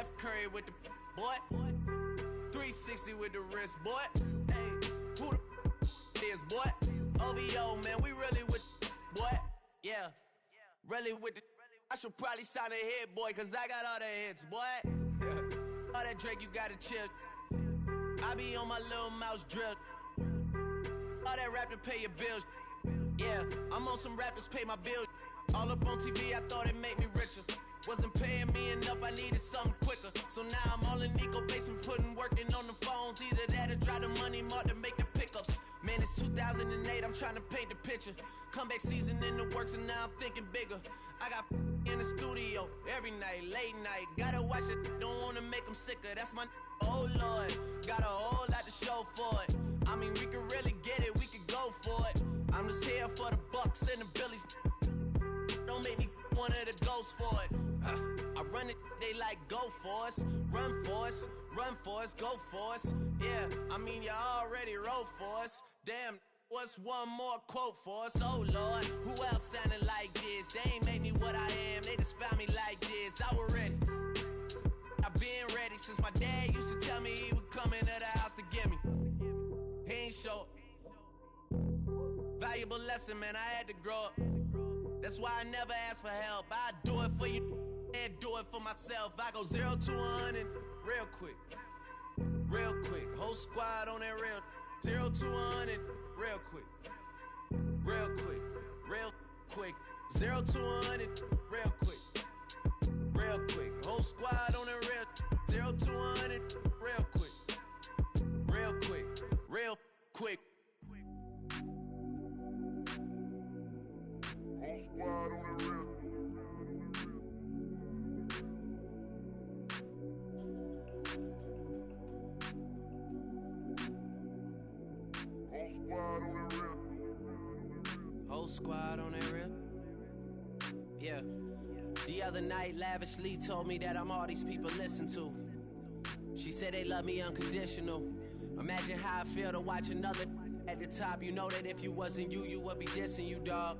Steph Curry with the boy. 360 with the wrist, boy. Hey, who the is, boy? OVO, man, we really with boy. Yeah, really with the. I should probably sign a hit, boy, cause I got all the hits, boy. All that Drake, you gotta chill. I be on my little mouse drill. All that rap to pay your bills. Yeah, I'm on some rappers pay my bills. All up on TV, I thought it made me richer. Wasn't paying me enough, I needed something quicker. So now I'm all in Nico basement, working on the phones. Either that or drive the money mark to make the pickups. Man, it's 2008, I'm trying to paint the picture. Comeback season in the works and now I'm thinking bigger. I got in the studio every night, late night. Gotta watch it, don't wanna make them sicker. That's my oh Lord, got a whole lot to show for it. I mean, we could really get it, we could go for it. I'm just here for the Bucks and the Billies. Don't make me one of the ghosts for it. I run it, they like go for us. Run for us, run for us, go for us. Yeah, I mean, you already wrote for us. Damn, what's one more quote for us? Oh Lord, who else sounding like this? They ain't made me what I am, they just found me like this. I was ready, I've been ready since my dad used to tell me he would come into the house to get me. He ain't show valuable lesson, man, I had to grow up. That's why I never ask for help. I do it for you and do it for myself. I go 0 to 100 real quick. Real quick. Whole squad on that real. 0 to 100 real quick. Real quick. Real quick. 0 to 100 real quick. Real quick. Whole squad on that real. 0 to 100 real quick. Real quick. Real quick. Whole squad on the real. Whole squad on that real. Yeah. The other night, lavishly told me that I'm all these people listen to. She said they love me unconditional. Imagine how I feel to watch another at the top. You know that if you wasn't you, you would be dissing you, dog.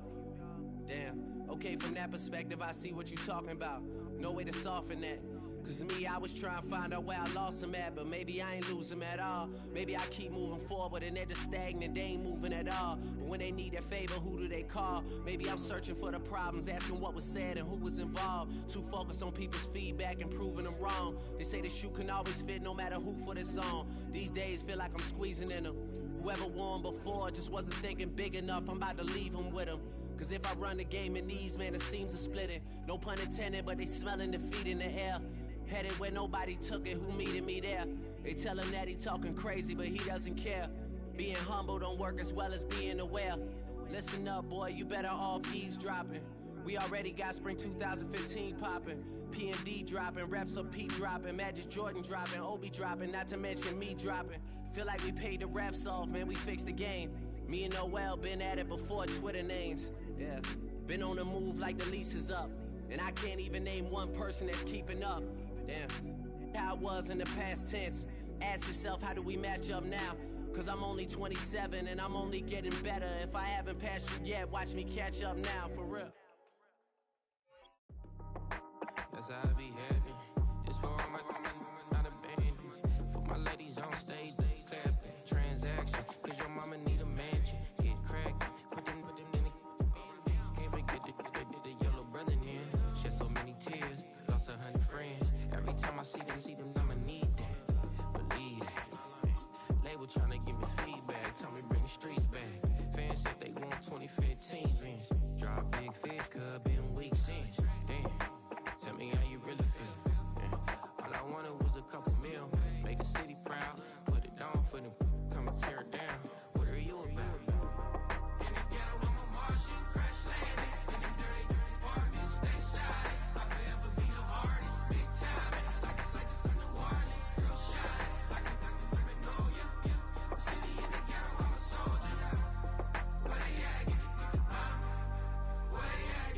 Damn, okay, from that perspective, I see what you talking about. No way to soften that. Cause me, I was trying to find out where I lost him at, but maybe I ain't lose him at all. Maybe I keep moving forward and they're just stagnant, they ain't moving at all. But when they need a favor, who do they call? Maybe I'm searching for the problems, asking what was said and who was involved. Too focused on people's feedback and proving them wrong. They say the shoe can always fit no matter who for this song. These days feel like I'm squeezing in them. Whoever won before just wasn't thinking big enough, I'm about to leave him with them. Cause if I run the game in these, man, the seams are splitting. No pun intended, but they smelling defeat in the air. Headed where nobody took it, who meeted me there? They tell him that he talking crazy, but he doesn't care. Being humble don't work as well as being aware. Listen up, boy, you better off eavesdropping. We already got spring 2015 popping. P&D dropping, reps up P dropping, Magic Jordan dropping, Obi dropping, not to mention me dropping. Feel like we paid the refs off, man, we fixed the game. Me and Noel been at it before Twitter names. Yeah, been on the move like the lease is up. And I can't even name one person that's keeping up. Damn, how I was in the past tense. Ask yourself, how do we match up now? Cause I'm only 27 and I'm only getting better. If I haven't passed you yet, watch me catch up now, for real. That's how I be happy. Just for all my not abandoned. For my ladies on stage, they clapping. Transaction, cause your mama need a mansion. Get crackin', put them in the. Can't forget the yellow brother in. Shed so many tears, lost 100 friends. Every time I see them, I'ma need that. Believe that. Label tryna give me feedback, tell me bring the streets back. Fans said they want 2015 Vince. Drop big fish, cuz been weak since. Damn, tell me how you really feel. Yeah. All I wanted was a couple mil. Make the city proud, put it down for them, come and tear it down. What are you about? In the ghetto, I'm a Martian, crash landing. In the dirty apartments, stay shining. I'll forever be the hardest, big time. Like the New Orleans, real shine. Like the Magnolia, yeah. City in the ghetto, I'm a soldier. Where they at? Huh? Where they at?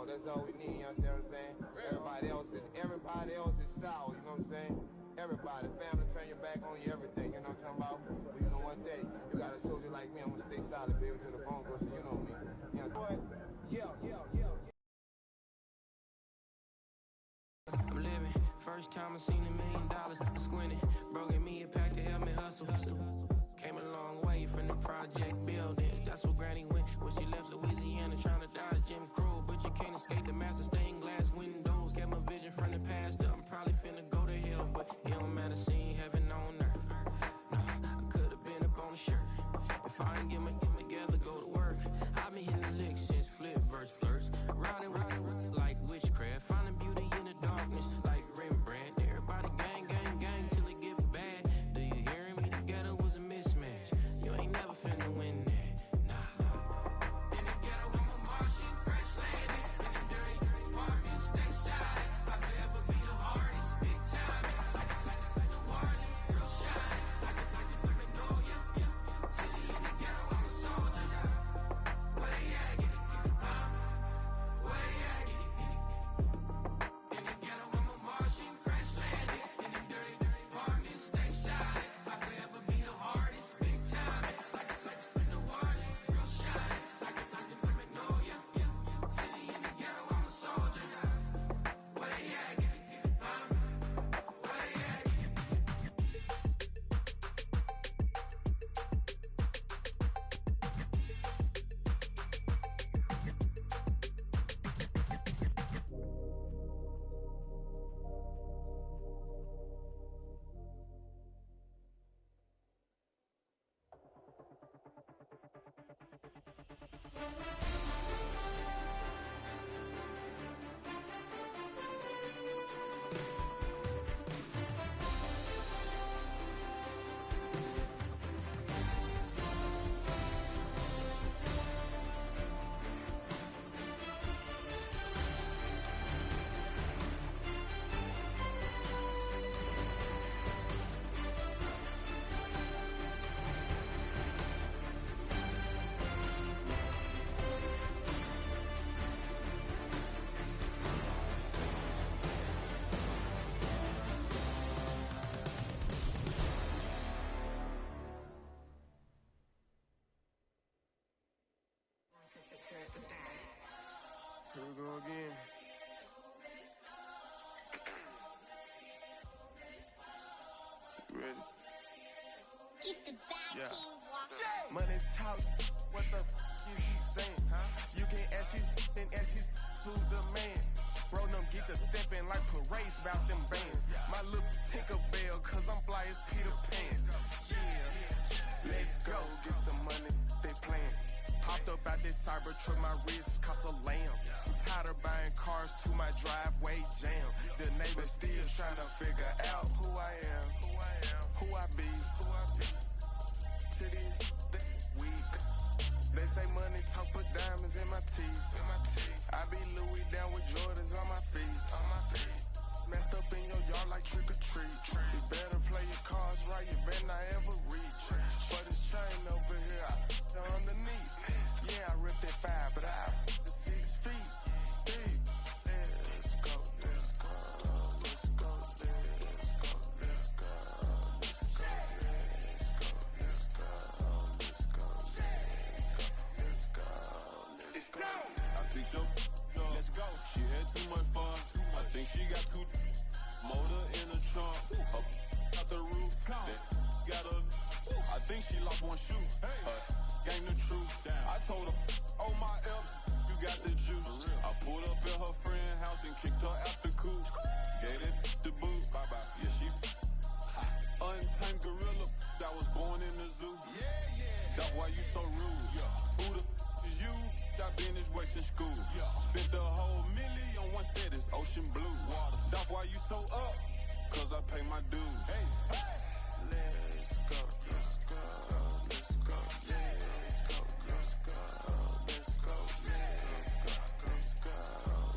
That's all we need, you understand what I'm saying? Everybody else is sour, you know what I'm saying? Everybody, family, turn your back on you, everything, you know what I'm talking about? But you know one thing, you got a soldier like me, I'm gonna stay solid, baby, to the bone, bro, so you know me. You know what? Yeah. I'm living, first time I seen $1 million. I squinted, bro, gave me a pack to help me hustle. Came a long way from the project buildings. That's where Granny went when she left Louisiana, trying to dodge Jim Crow. But you can't escape the master stained glass windows. Got my vision from the past. I'm probably finna go to hell, but it don't matter. Seeing heaven on earth. No, I could have been up on the shirt. If I ain't get my together, go to work. I've been hitting the licks since flip verse flirts. Riding like witchcraft, finding beauty in the darkness like Rembrandt. Everybody gang till it get bad. Do you hear me? Together was a mismatch. You ain't never finna win that. Nah. In the ghetto, I'm a Martian, crash landing. In the dirty apartment, stay shy. I forever be the hardest, big time. Like New Orleans, real shine. Like the Magnolia. City in the ghetto, I'm a soldier. Where they at? Get it, where they at? Get it. In the ghetto, I'm a Martian, crash landing. In the dirty apartment, stay shy. I forever be the hardest, big time. Like New Orleans, real shine. Like the Magnolia. City in the ghetto, I'm a soldier. Where they at? Get it, where they at? Here we go again. You ready? Keep the backing walking. Money talks, what the is he saying? You can't ask his then ask his who's the man. Bro, them get the stepping like parades about them bands. My little Tinkerbell, cause I'm fly as Peter Pan. Yeah, let's go, get some money, they playing. Hopped up out this Cybertruck, my wrist cost a lamb. I'm tired of buying cars to my driveway jam. The neighbors still trying to figure out who I am, who I be. To these weak, they say money talk, put diamonds in my teeth. I be Louis down with Jordans on my feet. Messed up in your yard like trick or treat. You better play your cards right, you better not ever reach. For this chain over here, I underneath. Yeah, I ripped that 5, but I 6 feet deep. Let's go, let's go, let's go, let's go, let's go, let's go, let's go, let's go, let's go, let's go. I picked up, let's go. She had too much fun. I think she got too motor in the trunk. Up out the roof. Got a. I think she lost one shoe. Gang the truth. I told her, oh my F's, you got the juice. I pulled up at her friend's house and kicked her out the coop. Gave it the boot. Bye bye. Yeah, she untamed gorilla that was born in the zoo. That's why you so rude. Who the is you? I've been this way since school. Spent the whole million on one set, it's ocean blue. That's why you so up, cause I pay my dues. Let's go, let's go, let's go, let's go, let's go, let's go, let's go, let's go,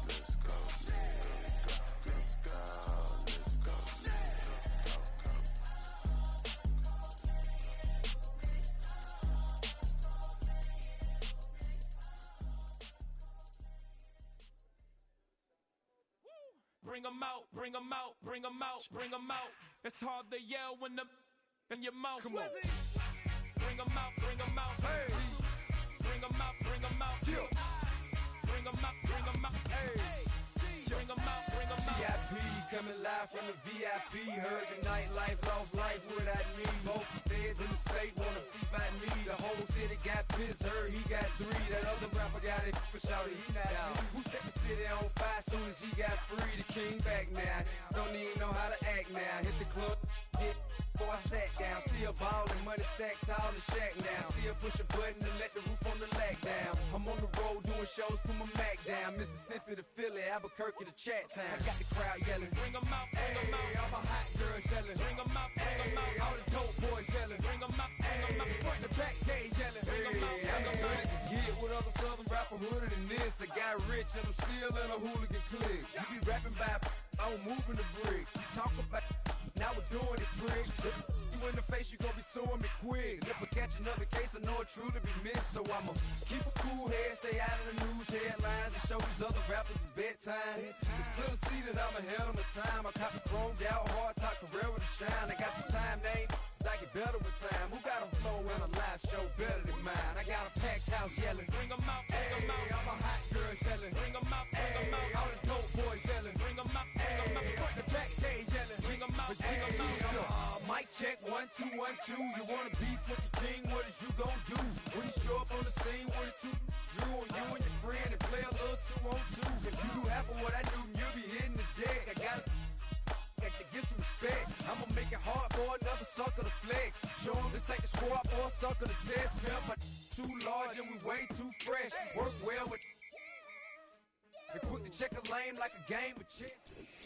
let's go, let's go, let's bring 'em out, bring 'em out, bring 'em out, bring 'em out. It's hard to yell when the in your mouth. Come on. Bring 'em out, bring 'em out. Hey. Bring 'em out, bring 'em out. Yeah. Bring 'em out, bring 'em out. Hey. Bring 'em out, bring 'em out. VIP coming live from the VIP. Heard the nightlife, lost life without me. Both feds in the state wanna see by me. The whole city got pissed, heard he got 3. That other rapper got it, but shouted he not me. Who set the city on fire soon as he got free? The king back now, don't even know how to act now. Hit the club, get before I sat down. Still ballin', money stacked tall in the shack now. Still push a button and let the roof on the lack down. I'm on the road doing shows, put my Mac down. Mississippi to Philly, Albuquerque to Chat Town. I got the crowd yelling, Bring 'em out, bring 'em out. hey, all my hot girls yelling, Bring 'em out, bring 'em hey, out. all the dope boys yelling, Bring 'em out, bring 'em out. hey, front to back gate yelling, Bring 'em out, bring 'em out. hey, to get with other southern rapper hooded than this. I got rich and I'm still in a hooligan clique. You be rapping by, I'm moving the bricks. You talk about, now we're doing it, prick. You in the face, you gon' be suing me quick. If I catch another case, I know it truly be missed. So I'ma keep a cool head, stay out of the news headlines, and show these other rappers it's bedtime. It's clear to see that I'm ahead of my time. I copy chromed out, hard top career with a shine. I got some time, name. I get better with time. Who got a flow and a live show better than mine? I got a packed house yelling. Bring 'em out, bring 'em Hey, out. all my hot girls yelling. Bring 'em out, bring 'em Hey, out. all the dope boys yelling. Bring 'em out, bring 'em out. Hey, front to back gate yelling. Bring 'em out, bring 'em Hey, out. mic check 1 2 1 2. You wanna beef with the king? What is you gon' do when you show up on the scene with a 2 Drew on you and your friend and play a little 2-on-2? If you do half of what I do, you'll be hitting the deck. I got to get some respect. I'ma make it hard for another sucker to flex. Show 'em this ain't the squad for a sucker to test. Pimp, but too large and we way too fresh. Work well with and quick to check a lane like a game of chess.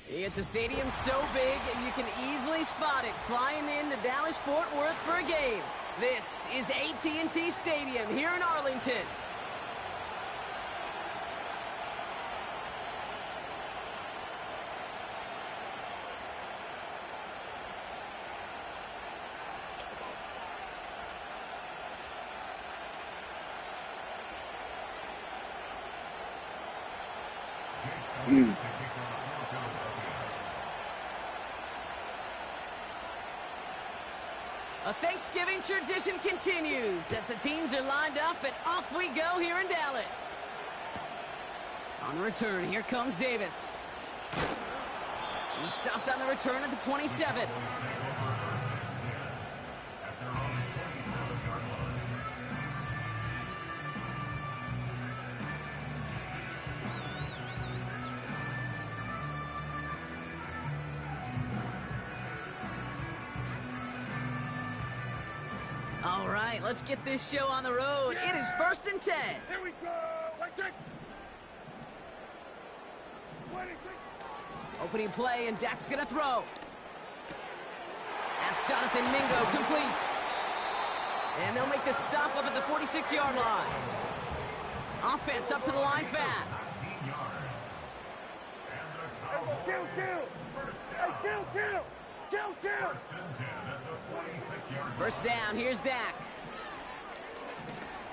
It's a stadium so big you can easily spot it flying into Dallas-Fort Worth for a game. This is AT&T Stadium here in Arlington. A Thanksgiving tradition continues as the teams are lined up and off we go here in Dallas. On the return, here comes Davis. He stopped on the return at the 27. All right, let's get this show on the road. It is 1st and 10. Here we go. Let's take. Opening play, and Dak's gonna throw. That's Jonathan Mingo, complete. And they'll make the stop up at the 46-yard line. Offense up to the line fast. Kill, kill. Hey, kill, kill. Kill, kill. First down, here's Dak.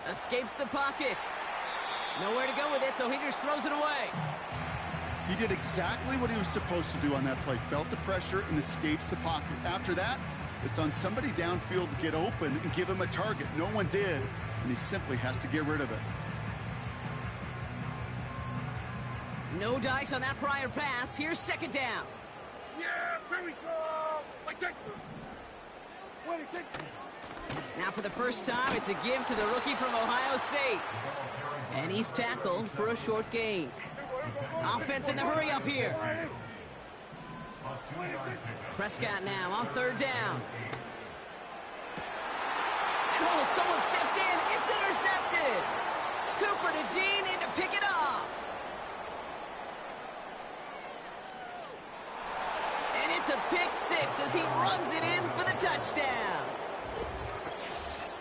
Escapes the pocket. Nowhere to go with it, so he just throws it away. He did exactly what he was supposed to do on that play. Felt the pressure and escapes the pocket. After that, it's on somebody downfield to get open and give him a target. No one did, and he simply has to get rid of it. No dice on that prior pass. Here's 2nd down. Yeah, here we go. Let's take. Now for the first time, it's a give to the rookie from Ohio State. And he's tackled for a short gain. Offense in the hurry up here. Prescott now on 3rd down. And oh, someone stepped in. It's intercepted. Cooper to Gene in to pick it off. And it's a pick 6 as he runs it in for the touchdown.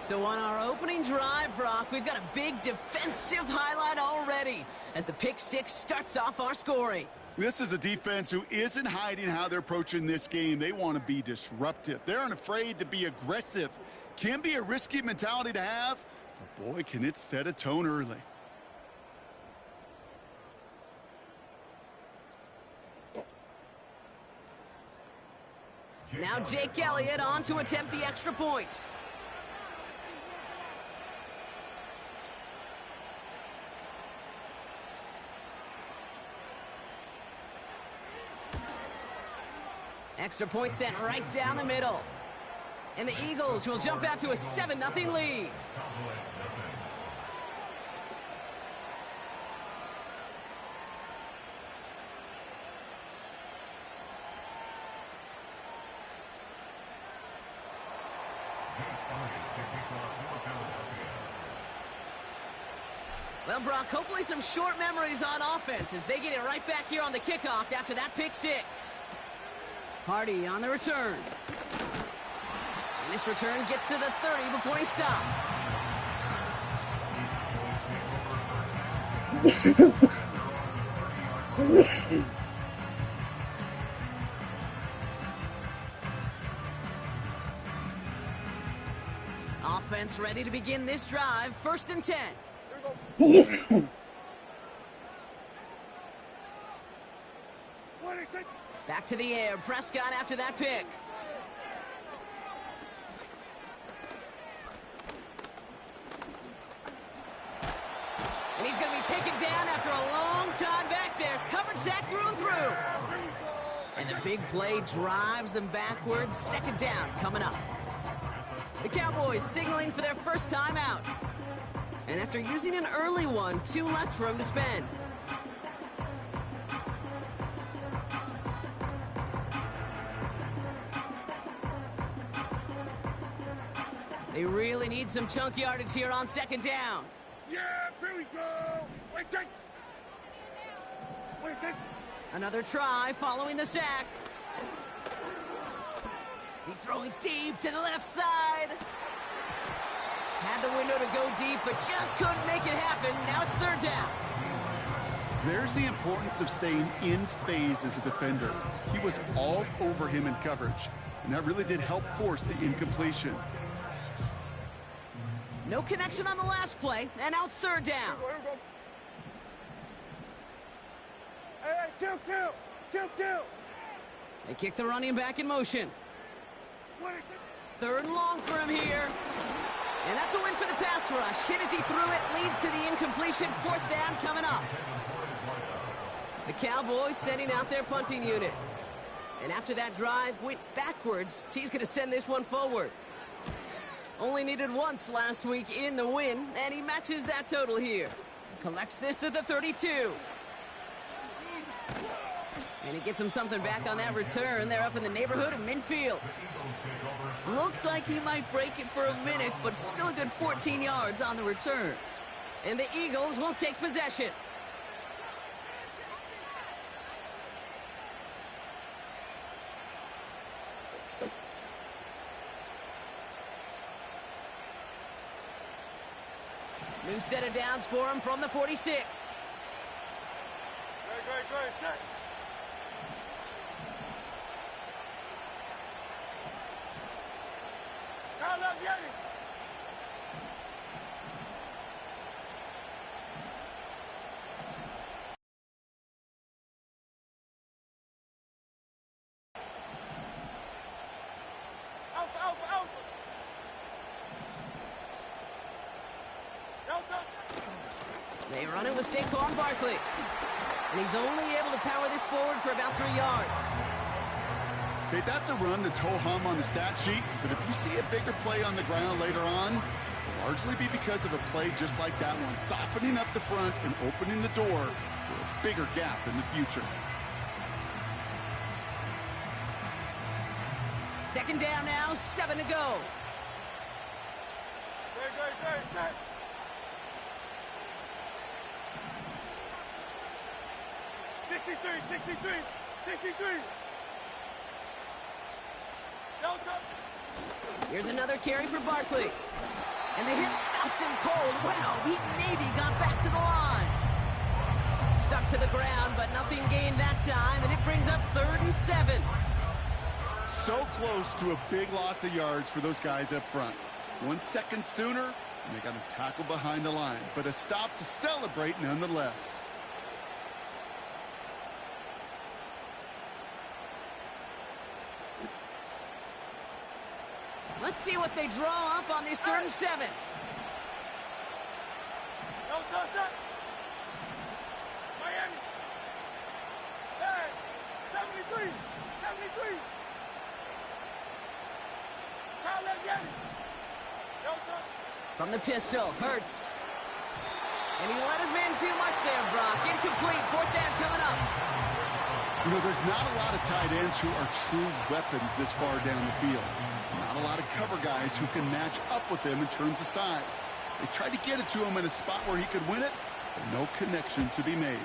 So on our opening drive, Brock, we've got a big defensive highlight already as the pick 6 starts off our scoring. This is a defense who isn't hiding how they're approaching this game. They want to be disruptive. They're unafraid to be aggressive. Can be a risky mentality to have, but boy, can it set a tone early. Now Jake Elliott on to attempt the extra point. Extra point sent right down the middle. And the Eagles will jump out to a 7-0 lead. Well, Brock, hopefully some short memories on offense as they get it right back here on the kickoff after that pick six. Hardy on the return. And this return gets to the 30 before he stopped. Offense ready to begin this drive. 1st and 10. Back to the air. Prescott after that pick. And he's going to be taken down after a long time back there. Coverage sack through and through. And the big play drives them backwards. 2nd down coming up. The Cowboys signaling for their first time out. And after using an early one, 2 left for him to spend. They really need some chunk yardage here on 2nd down. Yeah, here we go. Wait, Another try following the sack. He's throwing deep to the left side. Had the window to go deep, but just couldn't make it happen. Now it's 3rd down. There's the importance of staying in phase as a defender. He was all over him in coverage, and that really did help force the incompletion. No connection on the last play, and now it's 3rd down. Hey, kill. They kick the running back in motion. 3rd and long for him here. And that's a win for the pass rush. Hit as he threw it, leads to the incompletion. 4th down coming up. The Cowboys sending out their punting unit. And after that drive went backwards, he's going to send this one forward. Only needed once last week in the win, and he matches that total here. Collects this at the 32. And he gets him something back on that return. They're up in the neighborhood of midfield. Looked like he might break it for a minute, but still a good 14 yards on the return. And the Eagles will take possession. New set of downs for him from the 46. Great, set. Now let's get it. Out. They run it with Saquon Barkley. And he's only able to power this forward for about 3 yards. Okay, that's a run that's ho-hum on the stat sheet, but if you see a bigger play on the ground later on, it'll largely be because of a play just like that one, softening up the front and opening the door for a bigger gap in the future. 2nd down now, 7 to go. Great, set. Here's another carry for Barkley. And the hit stops him cold. Wow, he maybe got back to the line. Stuck to the ground, but nothing gained that time, and it brings up 3rd and 7. So close to a big loss of yards for those guys up front. 1 second sooner, and they got to tackle behind the line. But a stop to celebrate nonetheless. Let's see what they draw up on this 3rd and 7. No touch. Miami. Hey, 73. Kyle, let's get it. No touch. From the pistol, Hurts. And he let his man too much there, Brock. Incomplete. 4th down coming up. You know, there's not a lot of tight ends who are true weapons this far down the field. Not a lot of cover guys who can match up with them in terms of size. They tried to get it to him in a spot where he could win it, but no connection to be made.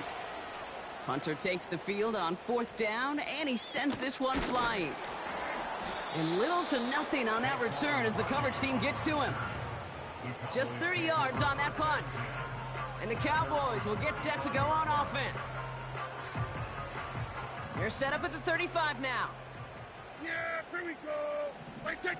Hunter takes the field on 4th down, and he sends this one flying. And little to nothing on that return as the coverage team gets to him. Just 30 yards on that punt. And the Cowboys will get set to go on offense. They're set up at the 35 now. Yeah, here we go. Wait, take.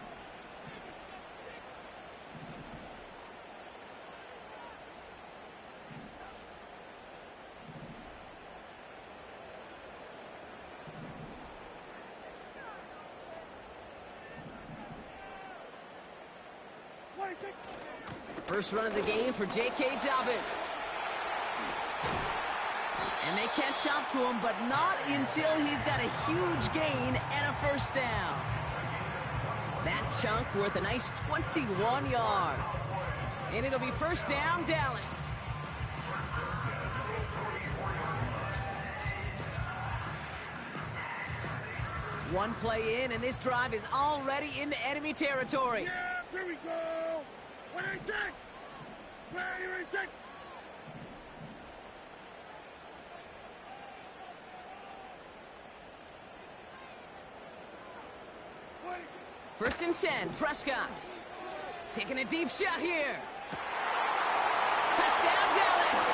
First run of the game for J.K. Dobbins. And they catch up to him, but not until he's got a huge gain and a 1st down. That chunk worth a nice 21 yards. And it'll be 1st down, Dallas. One play in, and this drive is already into enemy territory. Yeah, here we go. What do you think? Where do you think? First and 10, Prescott. Taking a deep shot here. Touchdown, Dallas.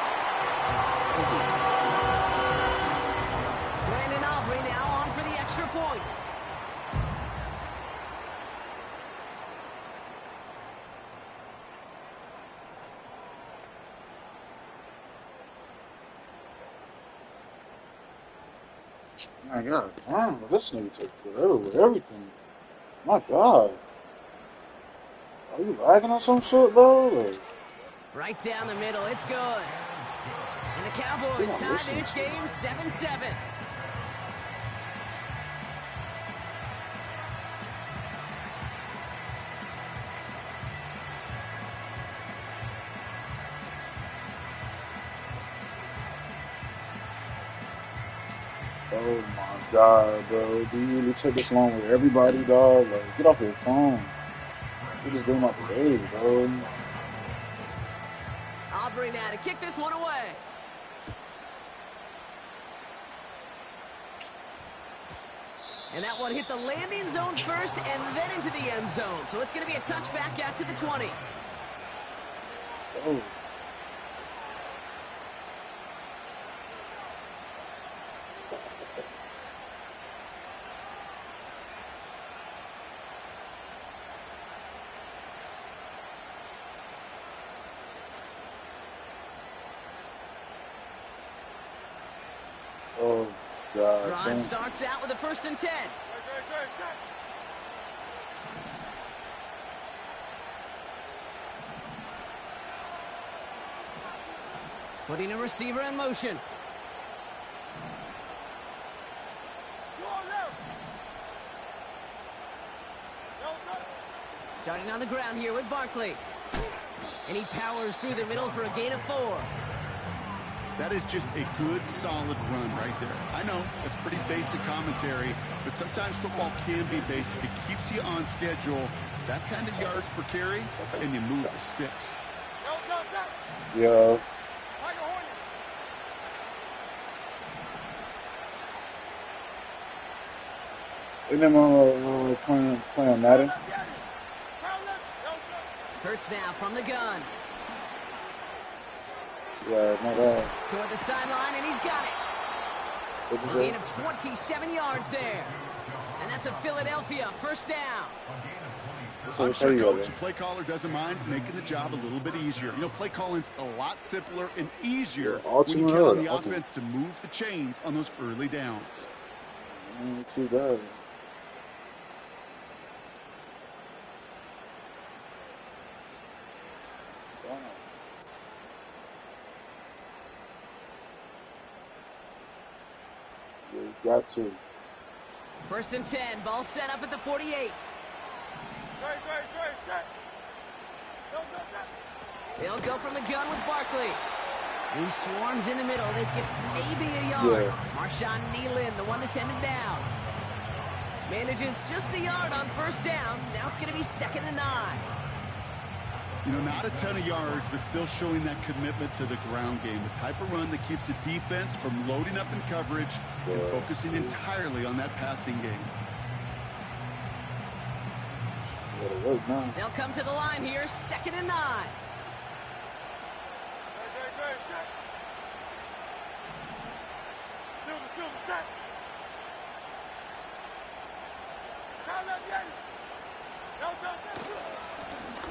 Brandon Aubrey now on for the extra point. My God, damn, this nigga take forever with everything. My God. Are you lagging on some shit, bro? Like, right down the middle, it's good. And the Cowboys tie this game 7-7. oh my God, bro. Do you really take this long with everybody, dog? Like, get off your phone. Get this game out the way, bro. Aubrey now to kick this one away. And that one hit the landing zone first and then into the end zone. So it's going to be a touchback out to the 20. Oh. Oh, God. Drive starts out with a 1st and 10. Putting a receiver in motion. Starting on the ground here with Barkley. And he powers through the middle for a gain of 4. That is just a good, solid run right there. I know, it's pretty basic commentary, but sometimes football can be basic. It keeps you on schedule, that kind of yards per carry, and you move the sticks. Yeah. And then playing Madden. Hurts now from the gun. Yeah, my God. Toward the sideline, and he's got it. What'd you A gain of 27 yards there. And that's a Philadelphia 1st down. I'm sure coach, play caller doesn't mind making the job a little bit easier. You know, play calling's a lot simpler and easier when you count on the offense to move the chains on those early downs. Too bad. got to. 1st and 10. Ball set up at the 48. They'll go from the gun with Barkley. He swarms in the middle. This gets maybe a yard. Yeah. Marshawn Nealon, the one to send him down. Manages just a yard on 1st down. Now it's going to be 2nd and 9. You know, not a ton of yards, but still showing that commitment to the ground game. The type of run that keeps the defense from loading up in coverage and focusing entirely on that passing game. They'll come to the line here, 2nd and 9.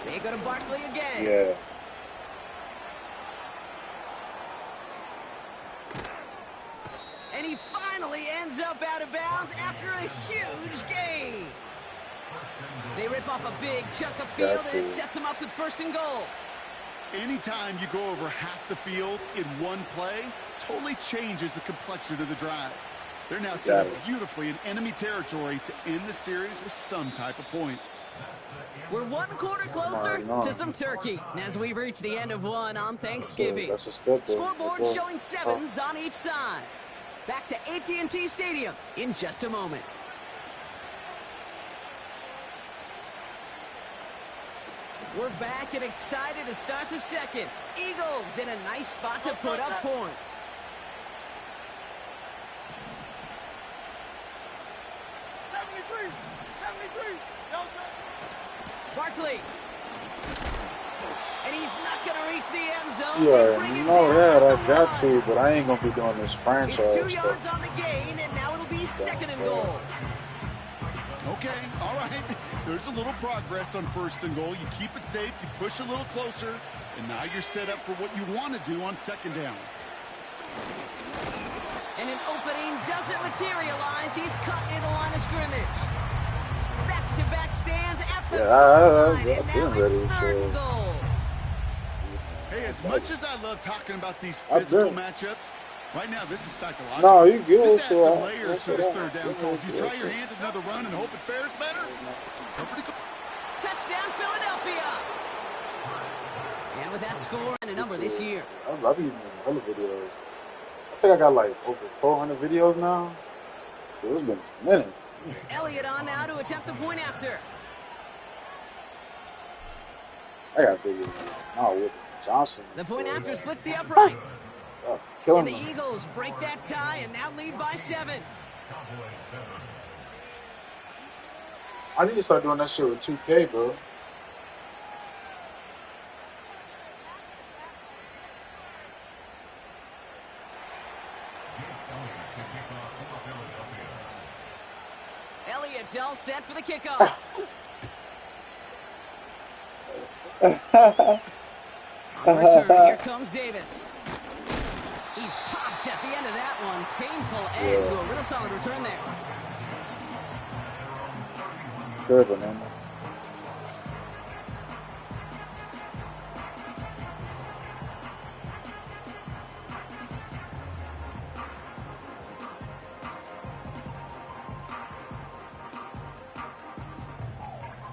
They go to Barkley again. Yeah. And he finally ends up out of bounds after a huge gain. They rip off a big chunk of field, and it sets them up with 1st and goal. Anytime you go over half the field in one play, totally changes the complexion of the drive. They're now set up beautifully in enemy territory to end the series with some type of points. We're 1 quarter closer to some turkey as we reach the end of one on Thanksgiving. That's a step, Scoreboard showing 7s on each side. Back to AT&T Stadium in just a moment. We're back and excited to start the 2nd. Eagles in a nice spot to put up points. Barkley. And he's not going to reach the end zone. Yeah, you know that. I got to, but I ain't going to be doing this franchise It's 2 yards on the gain, and now it'll be 2nd and goal. Okay, all right. There's a little progress on 1st and goal. You keep it safe, you push a little closer, and now you're set up for what you want to do on 2nd down. And an opening doesn't materialize. He's cut near the line of scrimmage. Back-to-back stands at the goal line, and now it's 3rd and goal. Hey, as much as I love talking about these physical matchups, right now this is psychological. No, you good. This adds some layers to this 3rd down call. Do you try your hand at another run and hope it fares better? Tougher to go. Touchdown, Philadelphia. And with that score and a number this year. I love you, hella videos. I think I got like over 400 videos now. So it's been a minute. Elliott on now to attempt the point after. I got videos now with Johnson. The point after splits the uprights. Killing and the Eagles break that tie and now lead by 7. I need to start doing that shit with 2K, bro. Elliott's all set for the kickoff. On return, here comes Davis. He's popped at the end of that one. Painful end to a real solid return there. Server, man.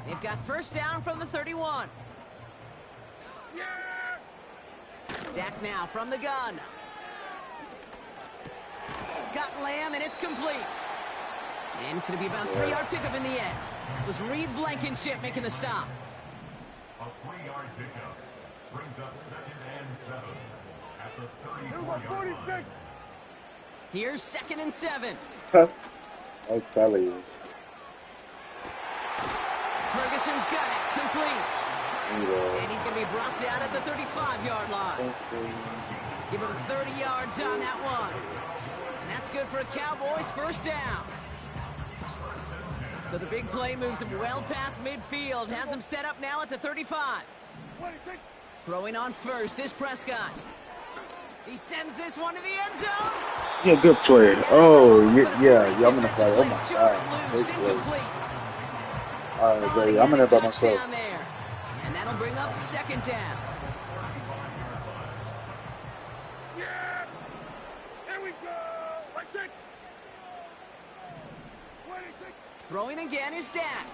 They've got 1st down from the 31. Dak now from the gun. Got Lamb, and it's complete. And it's going to be about a 3-yard pickup in the end. It was Reed Blankenship making the stop. A 3-yard pickup brings up 2nd and 7 at the 34-yard line. Here's 2nd and 7. I'm telling you. Ferguson's got it. Complete. And he's going to be brought down at the 35-yard line. Give him 30 yards on that one. And that's good for a Cowboys 1st down. So the big play moves him well past midfield. Has him set up now at the 35. Throwing on 1st is Prescott. He sends this one to the end zone. Yeah, good play. Oh, yeah, I'm going to play. Oh, my God. Great play. All right, buddy. I'm in there by myself. And that'll bring up 2nd down. Yeah! Here we go! Let's take. Throwing again is Dak.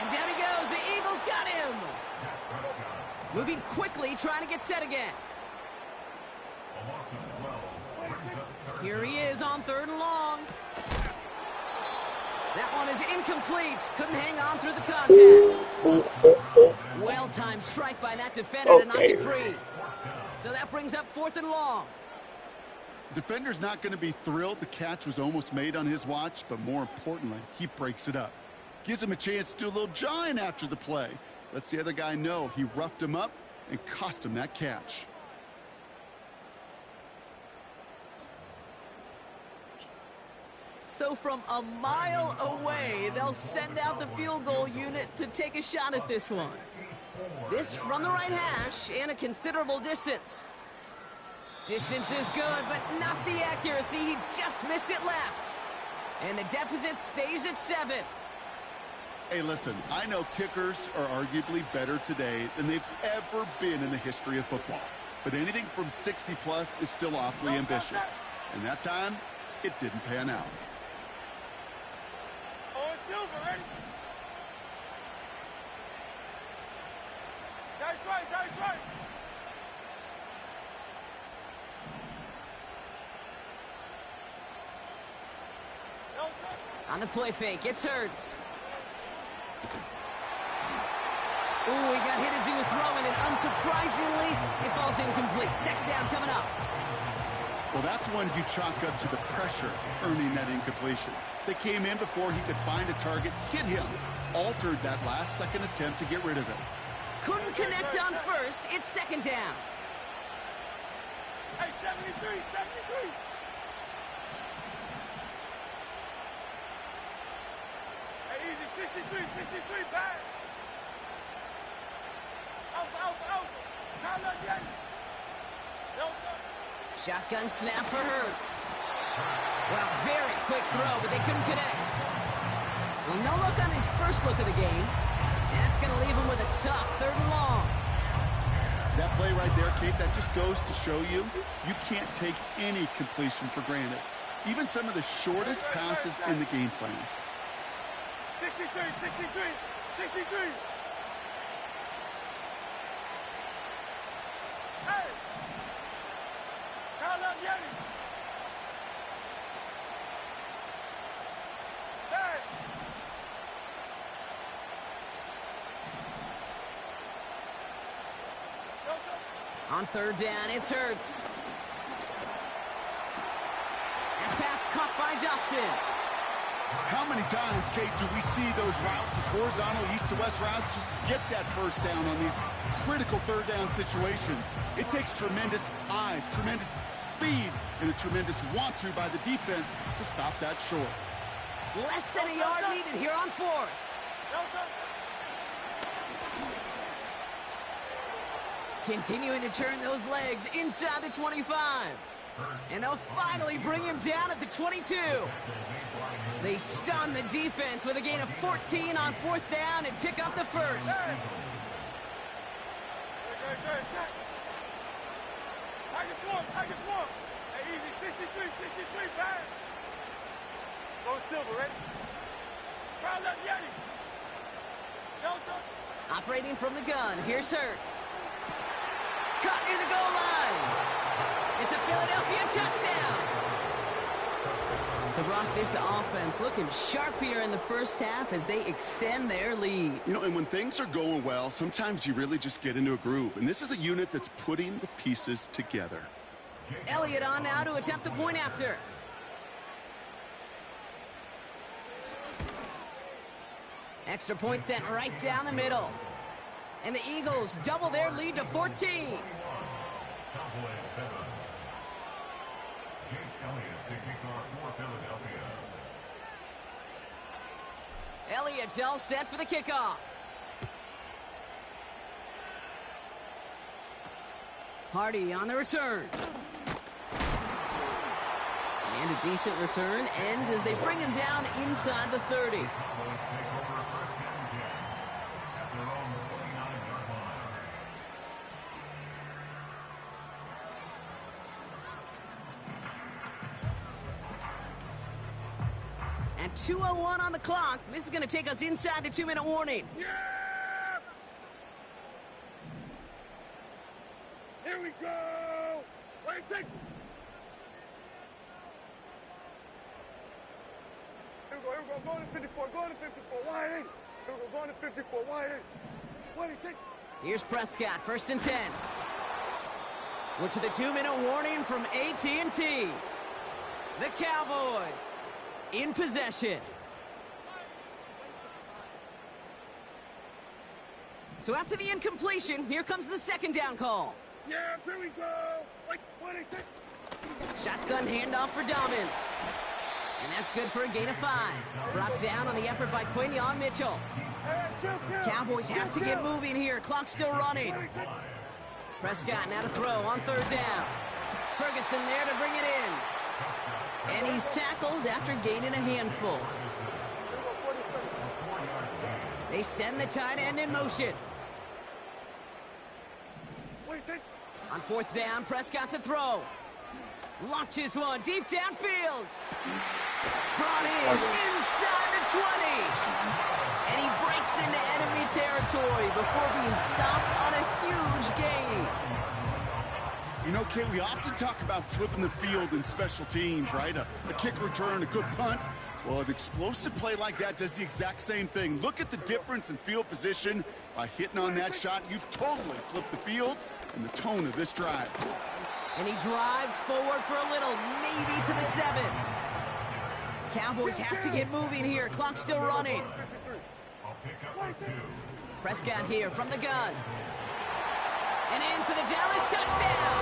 And down he goes. The Eagles got him. Moving quickly, trying to get set again. Here he is on 3rd and long. That one is incomplete. Couldn't hang on through the contact. Well-timed strike by that defender to knock it free. So that brings up 4th and long. Defender's not going to be thrilled the catch was almost made on his watch, but more importantly, he breaks it up. Gives him a chance to do a little jawing after the play. Lets the other guy know he roughed him up and cost him that catch. So from a mile away, they'll send out the field goal unit to take a shot at this one. This from the right hash and a considerable distance. Distance is good, but not the accuracy. He just missed it left. And the deficit stays at 7. Hey, listen, I know kickers are arguably better today than they've ever been in the history of football. But anything from 60-plus is still awfully ambitious. And that time, it didn't pan out. Silver, ready? That's right, that's right. On the play fake, it's Hurts. Ooh, he got hit as he was throwing, and unsurprisingly, it falls incomplete. 2nd down coming up. Well, that's one you chalk up to the pressure earning that incompletion. They came in before he could find a target, hit him, altered that last-second attempt to get rid of it. Couldn't connect on 1st. It's 2nd down. Hey, 73, 73. Hey, easy, 63, 63, back. Out. Now look, yeah. Shotgun snap for Hurts. Well, very quick throw, but they couldn't connect. Well, no look on his first look of the game. And that's going to leave him with a tough 3rd and long. That play right there, Kate, that just goes to show you can't take any completion for granted. Even some of the shortest passes in the game plan. 63, 63, 63. Hey! Call up Yeti. Hey! On 3rd down, it's Hurts. That pass caught by Johnson. How many times, Kate, do we see those routes, those horizontal east-to-west routes, just get that first down on these critical 3rd down situations? It takes tremendous eyes, tremendous speed, and a tremendous want-to by the defense to stop that short. Less than a yard needed here on 4th. Continuing to turn those legs inside the 25. And they'll finally bring him down at the 22. They stun the defense with a gain of 14 on 4th down and pick up the first. Target swarm. Hey, easy, 63, back. Go Silver, ready? Crowd up, Yeti. Operating from the gun, here's Hurts. Cut near the goal line. It's a Philadelphia touchdown. So, Brock, this offense looking sharp here in the first half as they extend their lead. You know, and when things are going well, sometimes you really just get into a groove. And this is a unit that's putting the pieces together. Elliott on now to attempt the point after. Extra point sent right down the middle. And the Eagles double their lead to 14. Cowboys 7. Jake Elliott to kick off for Philadelphia. Elliott's all set for the kickoff. Hardy on the return. And a decent return ends as they bring him down inside the 30. Cowboys take over 1st and 10 at their own 49-yard line. And 2:01 on the clock. This is going to take us inside the 2-minute warning. Yeah! Here we go! Wait, take... Here we go, go to 54, go to 54, wide 8. Here we go, go to 54, wide 8. Wait, take... Here's Prescott, 1st and 10. We're to the 2-minute warning from AT&T. The Cowboys in possession. So after the incompletion, here comes the 2nd down call. Yeah, here we go! Wait, take... Shotgun handoff for Dobbins. And that's good for a gain of 5. Brought down on the effort by Quinion Mitchell. Cowboys have to get moving here. Clock still running. Prescott now to throw on 3rd down. Ferguson there to bring it in. And he's tackled after gaining a handful. They send the tight end in motion. On 4th down, Prescott to throw. Launches one deep downfield. Brought in inside the 20. And he breaks into enemy territory before being stopped on a huge gain. You know, Kate, we often talk about flipping the field in special teams, right? A kick return, a good punt. Well, an explosive play like that does the exact same thing. Look at the difference in field position. By hitting on that shot, you've totally flipped the field and the tone of this drive. And he drives forward for a little, maybe to the 7. Cowboys have to get moving here. Clock still running. Prescott here from the gun. And in for the Dallas touchdown.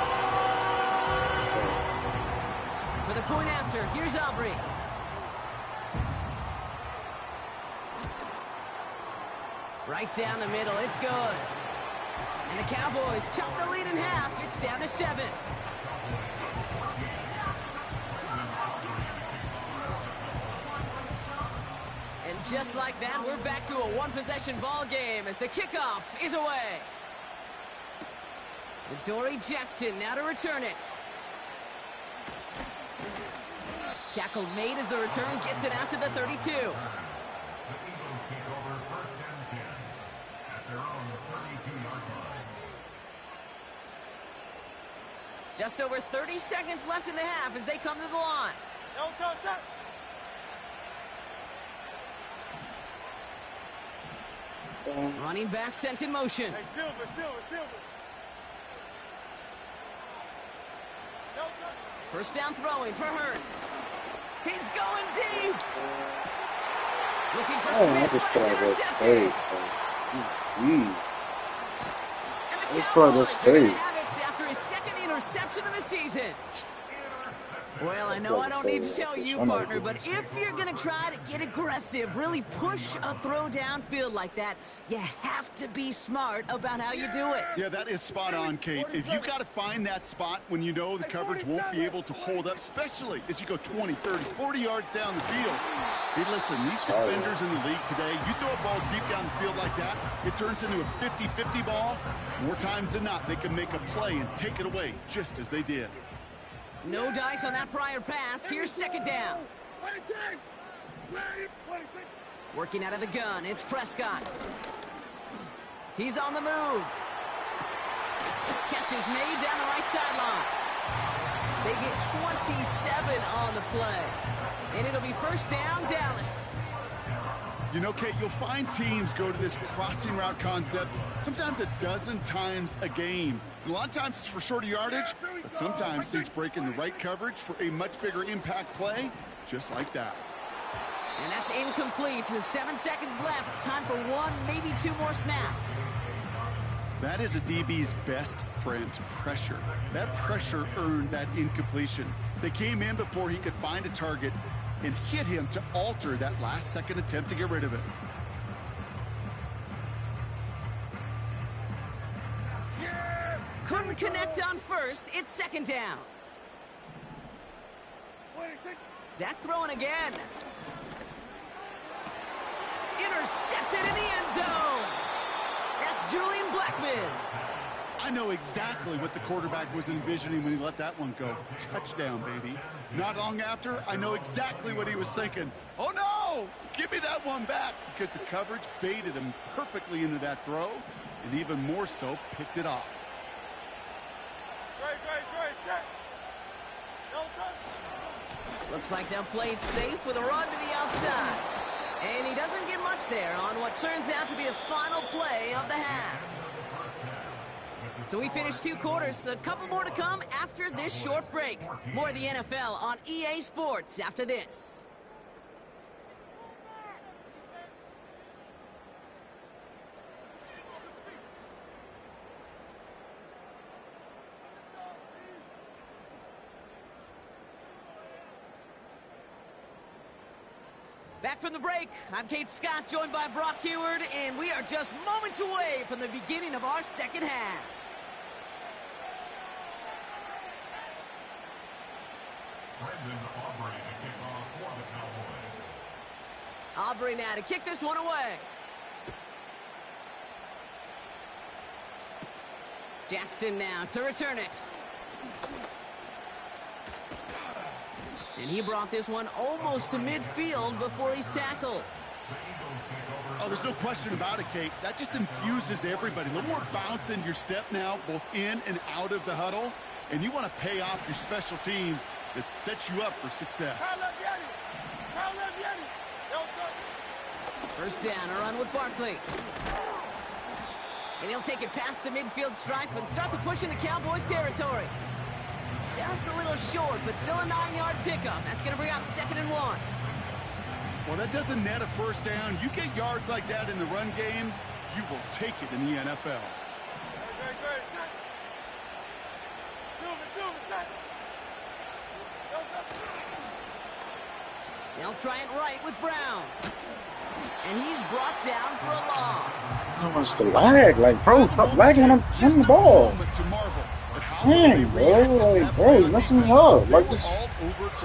For the point after, here's Aubrey. Right down the middle, it's good. And the Cowboys chop the lead in half. It's down to 7. And just like that, we're back to a one-possession ball game as the kickoff is away. Dory Jackson now to return it. Tackle made as the return gets it out to the 32. Just over 30 seconds left in the half as they come to the line. Running back sent in motion. Hey, Silver. 1st down throwing for Hurts. He's going deep. Looking for Smith, but it's intercepted. And the Cowboys are going to have it after his 2nd interception of the season. Well, I know I don't need to tell you, partner, but if you're going to try to get aggressive, really push a throw downfield like that, you have to be smart about how you do it. Yeah, that is spot on, Kate. If you got to find that spot when you know the coverage won't be able to hold up, especially as you go 20, 30, 40 yards down the field. Hey, listen, these defenders in the league today, you throw a ball deep down the field like that, it turns into a 50-50 ball. More times than not, they can make a play and take it away, just as they did. No dice on that prior pass. Here's 2nd down. Working out of the gun, it's Prescott. He's on the move. Catch is made down the right sideline. They get 27 on the play. And it'll be 1st down, Dallas. You know, Kate, you'll find teams go to this crossing route concept sometimes a dozen times a game. And a lot of times it's for shorter yardage, but sometimes teams break in the right coverage for a much bigger impact play, just like that. And that's incomplete. 7 seconds left. Time for 1, maybe 2 more snaps. That is a DB's best friend, pressure. That pressure earned that incompletion. They came in before he could find a target and hit him to alter that last-second attempt to get rid of it. Couldn't connect on 1st. It's 2nd down. Dak throwing again. Intercepted in the end zone. That's Julian Blackmon. I know exactly what the quarterback was envisioning when he let that one go. Touchdown, baby. Not long after, I know exactly what he was thinking. Oh, no! no, give me that one back, because the coverage baited him perfectly into that throw, and even more so picked it off. Looks like they'll play it safe with a run to the outside. And he doesn't get much there on what turns out to be the final play of the half. So we finished 2 quarters. A couple more to come after this short break. More of the NFL on EA Sports after this. Back from the break, I'm Kate Scott, joined by Brock Heward, and we are just moments away from the beginning of our second half. Brendan Aubrey to kick off for the Cowboys. Aubrey now to kick this one away. Jackson now to return it. And he brought this one almost to midfield before he's tackled. Oh, there's no question about it, Kate. That just infuses everybody. A little more bounce in your step now, both in and out of the huddle. And you want to pay off your special teams that sets you up for success. First down, a run with Barkley. And he'll take it past the midfield stripe and start the push into Cowboys territory. Just a little short, but still a 9-yard pickup. That's going to bring up 2nd and 1. Well, that doesn't net a first down. You get yards like that in the run game, you will take it in the NFL. They'll try it right with Brown. And he's brought down for a loss. How much to lag? Like, bro, stop lagging when I'm hitting the ball. Dang, bro. Like, bro, you're messing me up. Like, this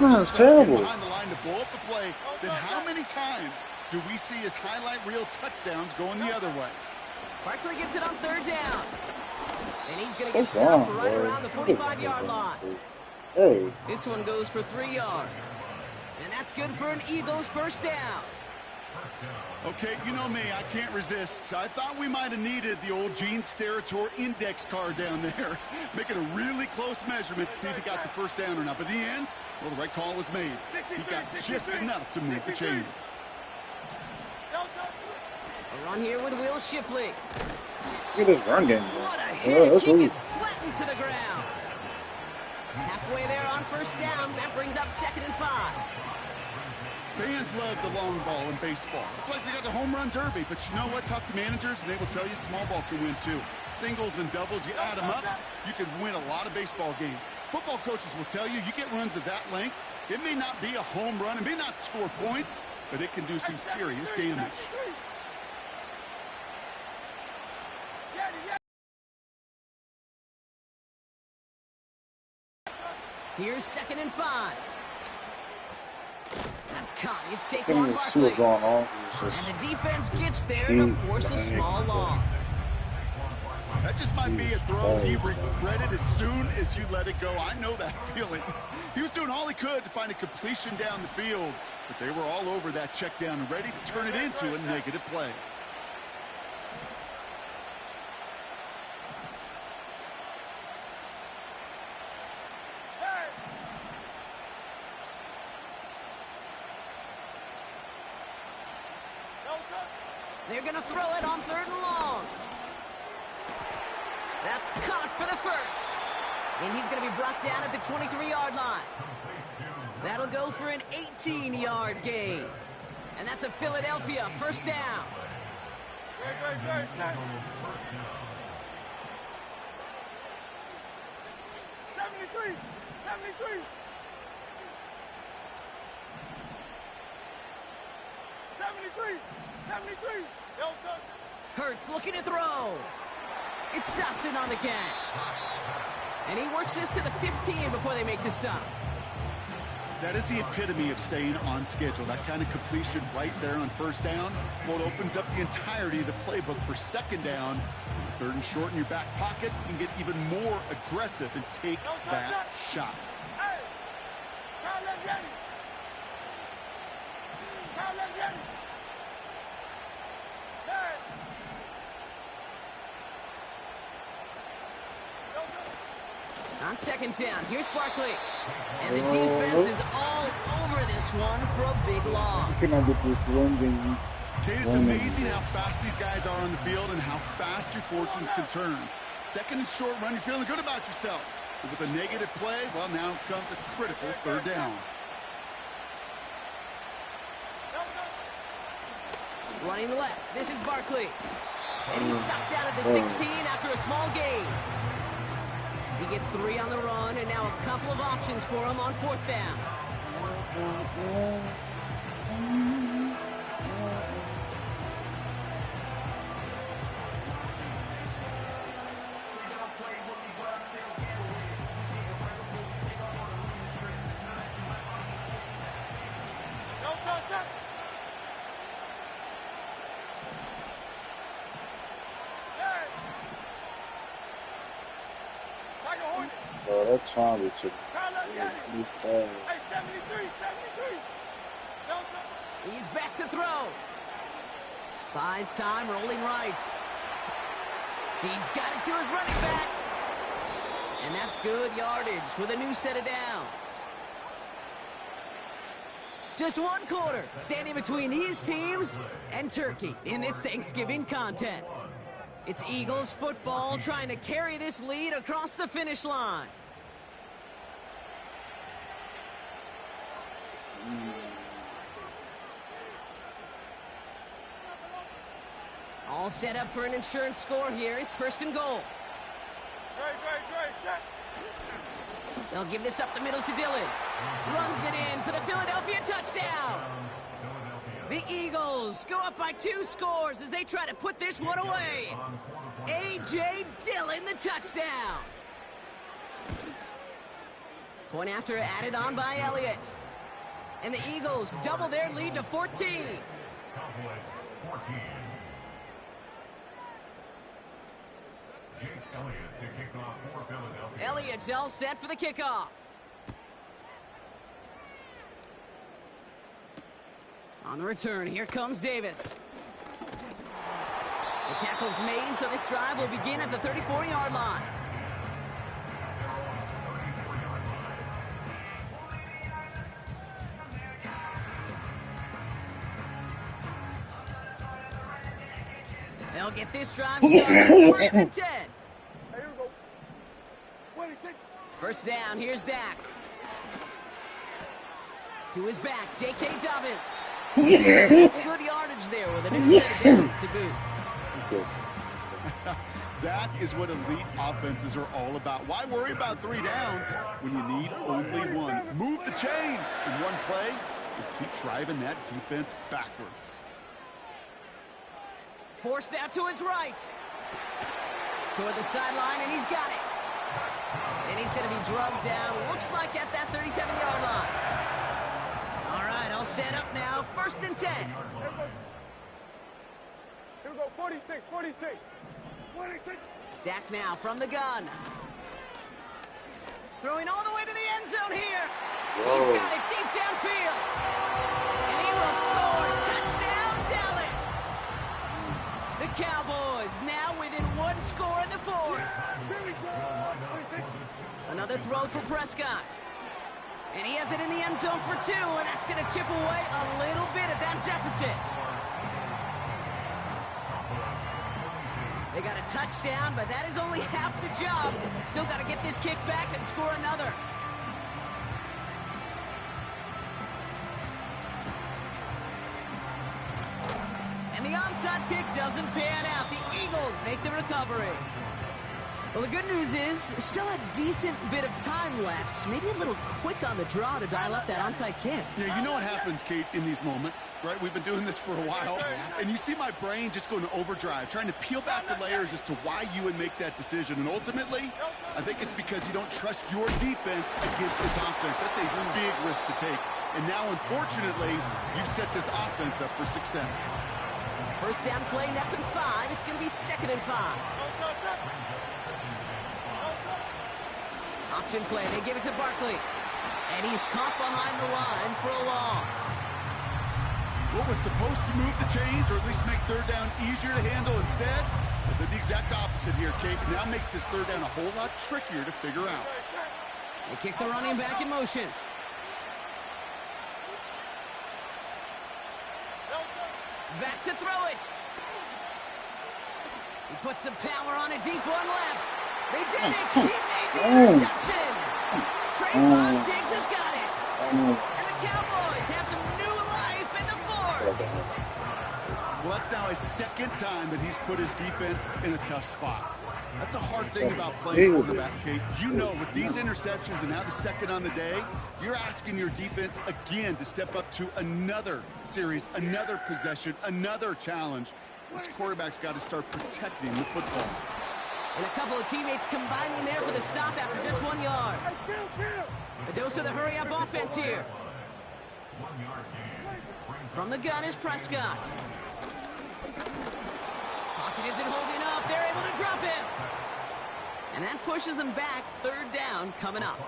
is terrible. Behind the line to blow up the play, then how many times do we see his highlight reel touchdowns going the other way? Barkley gets it on 3rd down. And he's going to get stopped right around the 45-yard line. Hey. This one goes for 3 yards. And that's good for an Eagles first down. Okay, you know me, I can't resist. I thought we might have needed the old Gene Steratore index card down there. Making a really close measurement to see if he got the first down or not. But in the end, well, the right call was made. He got just enough to move the chains. A run here with Will Shipley. Look at this run game. What a hit! He gets flattened to the ground. Halfway there on first down. That brings up 2nd and 5. Fans love the long ball in baseball. It's like they got the home run derby, but you know what? Talk to managers, and they will tell you small ball can win too. Singles and doubles, you add them up, you can win a lot of baseball games. Football coaches will tell you, you get runs of that length, it may not be a home run, it may not score points, but it can do some serious damage. Here's 2nd and 5. That's caught. It's I can't even see what's going on. And the defense gets there to force a small loss. That just might be a throw he regretted as soon as you let it go. I know that feeling. He was doing all he could to find a completion down the field, but they were all over that check down and ready to turn it into a negative play. They're going to throw it on 3rd and long. That's caught for the first. And he's going to be brought down at the 23-yard line. That'll go for an 18-yard gain. And that's a Philadelphia first down. 73. Hurts looking to throw. It's Dotson on the catch. And he works this to the 15 before they make the stop. That is the epitome of staying on schedule. That kind of completion right there on first down. Well, it opens up the entirety of the playbook for 2nd down. 3rd and short in your back pocket. You can get even more aggressive and take that shot. On second down, here's Barkley. And the defense is all over this one for a big loss. You cannot get this run game. Kate, it's amazing how fast these guys are on the field and how fast your fortunes can turn. Second and short run, you're feeling good about yourself. But with a negative play, well, now comes a critical third down. Running left, this is Barkley. And he's stopped out at the 16 after a small gain. He gets 3 on the run, and now a couple of options for him on fourth down. Bro, that time it took me fast. Hey, 73. He's back to throw. Buys time, rolling right. He's got it to his running back. And that's good yardage with a new set of downs. Just one quarter standing between these teams and Turkey in this Thanksgiving contest. It's Eagles football trying to carry this lead across the finish line. All set up for an insurance score here. It's first and goal. They'll give this up the middle to Dillon. Runs it in for the Philadelphia touchdown. The Eagles go up by 2 scores as they try to put this one away. A.J. Dillon, the touchdown. Point after added on by Elliott. And the Eagles double their lead to 14. Cowboys 14. Jake Elliott to kick off for Philadelphia. Elliott's all set for the kickoff. On the return, here comes Davis. The tackle's made, so this drive will begin at the 34-yard line. They'll get this drive started. First and 10. First down, here's Dak. To his back, J.K. Dobbins. It's good yardage there with a new set of downs to boot. That is what elite offenses are all about. Why worry about 3 downs when you need only 1? Move the chains in one play and keep driving that defense backwards. Forced out to his right. Toward the sideline, and he's got it. And he's going to be drugged down, looks like at that 37-yard line. All right, all set up now. First and 10. Here we go, 46. Dak now from the gun. Throwing all the way to the end zone here. He's got it deep downfield. And he will score. Touchdown, Dallas. The Cowboys now within 1 score in the 4th. Another throw for Prescott. And he has it in the end zone for 2, and that's going to chip away a little bit at that deficit. They got a touchdown, but that is only half the job. Still got to get this kick back and score another. And the onside kick doesn't pan out. The Eagles make the recovery. Well, the good news is still a decent bit of time left. Maybe a little quick on the draw to dial up that onside kick. Yeah, you know what happens, Kate, in these moments, right? We've been doing this for a while, and you see my brain just going to overdrive, trying to peel back the layers as to why you would make that decision. And ultimately, I think it's because you don't trust your defense against this offense. That's a big risk to take. And now, unfortunately, you've set this offense up for success. First down play, nets him 5. It's going to be 2nd and 5. Option play, they give it to Barkley. And he's caught behind the line for a loss. What was supposed to move the chains, or at least make 3rd down easier to handle instead, but did the exact opposite here, Kate. Now makes this 3rd down a whole lot trickier to figure out. They kick the running back in motion. Back to throw it. He puts some power on a deep one left. They did it. He made the interception. Trayvon Diggs has got it. And the Cowboys have some new life in the fourth. Well, that's now his second time that he's put his defense in a tough spot. That's a hard thing about playing quarterback, Kate. You know, with these interceptions and now the second on the day, you're asking your defense again to step up to another series, another possession, another challenge. This quarterback's got to start protecting the football. And a couple of teammates combining there for the stop after just 1 yard. A dose of the hurry-up offense here. From the gun is Prescott. Pocket isn't holding up. They're able to drop him. And that pushes them back. Third down coming up.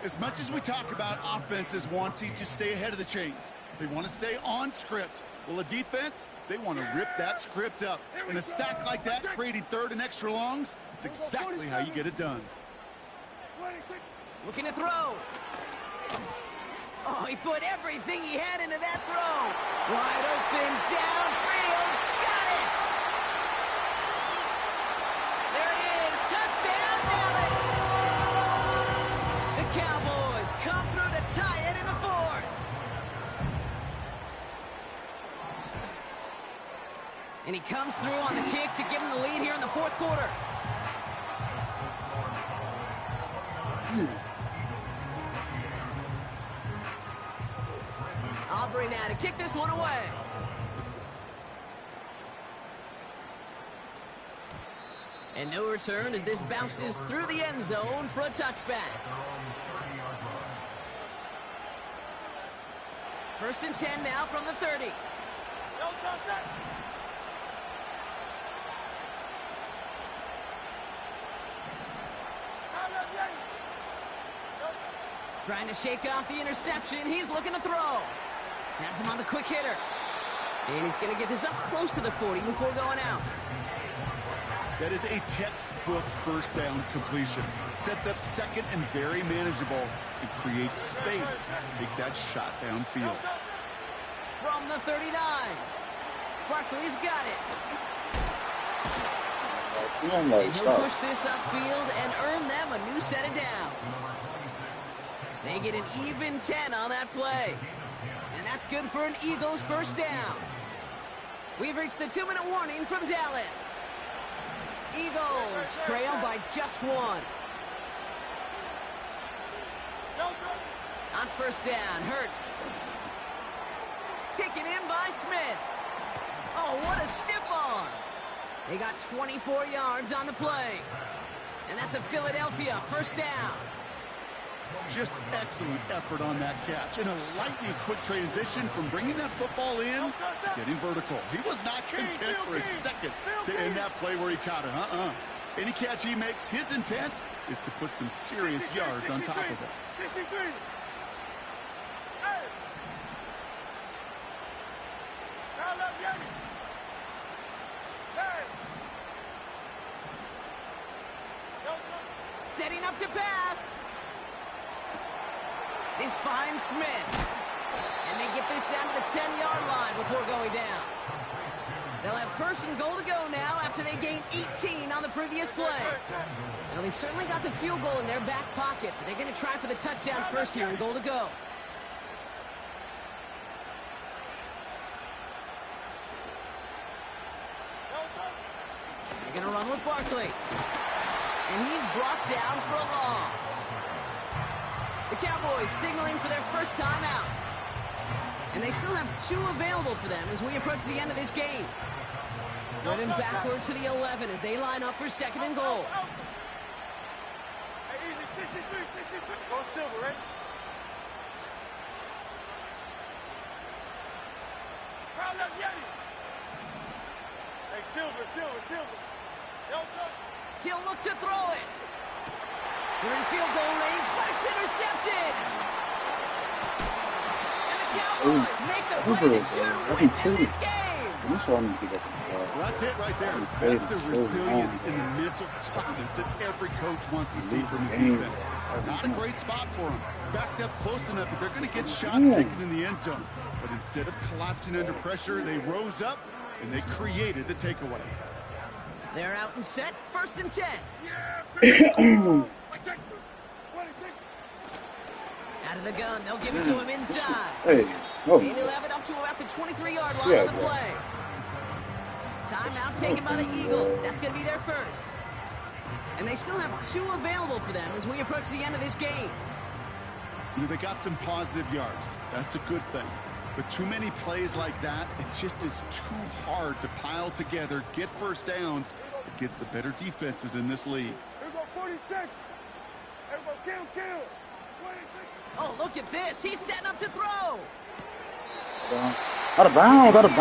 As much as we talk about offenses wanting to stay ahead of the chains, they want to stay on script. Well, a defense, they want to rip that script up. And a sack like that, creating third and extra longs, it's exactly how you get it done. Looking to throw. Oh, he put everything he had into that throw. Wide open, downfield, got it! There it is, touchdown Dallas! The Cowboys come through to tie it in the fourth. And he comes through on the kick to give him the lead here in the fourth quarter. Aubrey now to kick this one away. And no return as this bounces through the end zone for a touchback. 1st and 10 now from the 30. Trying to shake off the interception. He's looking to throw. Has him on the quick hitter. And he's going to get this up close to the 40 before going out. That is a textbook first down completion. Sets up second and very manageable. It creates space to take that shot downfield. From the 39. Barkley's got it. And he'll push this upfield and earn them a new set of downs. They get an even 10 on that play. And that's good for an Eagles first down. We've reached the 2-minute warning from Dallas. Eagles trail by just 1. On first down, Hurts. Taken in by Smith. Oh, what a stiff arm. They got 24 yards on the play. And that's a Philadelphia first down. Just excellent effort on that catch. And a lightning quick transition from bringing that football in to getting vertical. He was not content for a second to end that play where he caught it. Any catch he makes, his intent is to put some serious yards on top of it. Setting up to pass. This finds Smith. And they get this down to the 10-yard line before going down. They'll have 1st and goal to go now after they gained 18 on the previous play. Now, they've certainly got the field goal in their back pocket, but they're going to try for the touchdown first here and goal to go. They're going to run with Barkley. And he's brought down for a loss. The Cowboys signaling for their first time out. And they still have 2 available for them as we approach the end of this game. Running backward to the 11 as they line up for 2nd and goal. Hey, easy, 63. Go Silver, right? Crowd up, Yeti. Hey, Silver. He'll look to throw it. They're in field goal range, but it's intercepted. And the Cowboys make the play that should win them this game. This one, keep up with the ball. Well, that's it right there. That's the resilience and the mental toughness that every coach wants to see from his defense. Not a great spot for him. Backed up close enough that they're going to get shots taken in the end zone. But instead of collapsing under pressure, they rose up and they created the takeaway. They're out and set. 1st and 10. Out of the gun. They'll give it to him inside. Hey. And he'll have it up to about the 23-yard line on the play. Timeout taken by the Eagles. That's going to be their first. And they still have 2 available for them as we approach the end of this game. You know, they got some positive yards. That's a good thing. But too many plays like that, it just is too hard to pile together, get first downs against the better defenses in this league. Here we go, 46. Everybody kill. Oh, look at this. He's setting up to throw. Out of bounds. And he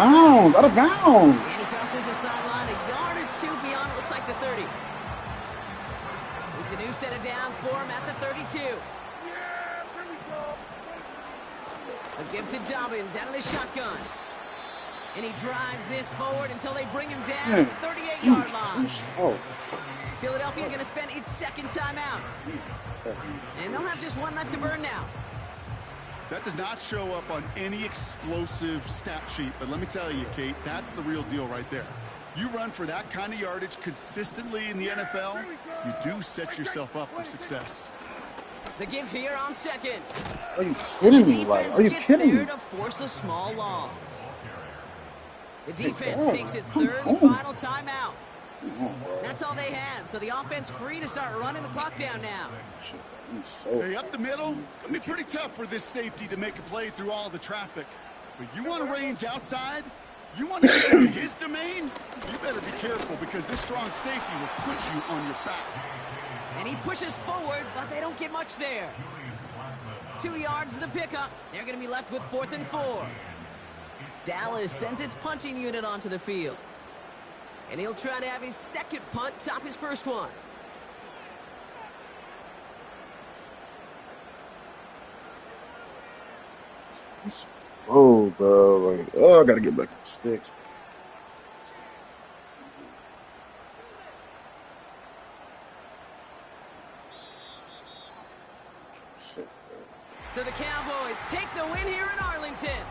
crosses the sideline a yard or 2 beyond, it looks like the 30. It's a new set of downs for him at the 32. Yeah, here we go. A give to Dobbins out of the shotgun. And he drives this forward until they bring him down at the 38-yard line. Philadelphia going to spend its 2nd timeout. And they'll have just 1 left to burn now. That does not show up on any explosive stat sheet, but let me tell you, Kate, that's the real deal right there. You run for that kind of yardage consistently in the NFL, you do set yourself up for success. The give here on 2nd. Are you kidding me? Are you kidding me? To force a small loss. The defense takes its 3rd and final timeout. That's all they had, so the offense free to start running the clock down now. Hey, up the middle, it'll be pretty tough for this safety to make a play through all the traffic. But you want to range outside? You want to get into his domain? You better be careful because this strong safety will put you on your back. And he pushes forward, but they don't get much there. 2 yards to the pickup. They're going to be left with 4th and 4. Dallas sends its punting unit onto the field. And he'll try to have his 2nd punt top his 1st one. Oh, bro. I got to get back to the sticks. So the Cowboys take the win here in Arlington.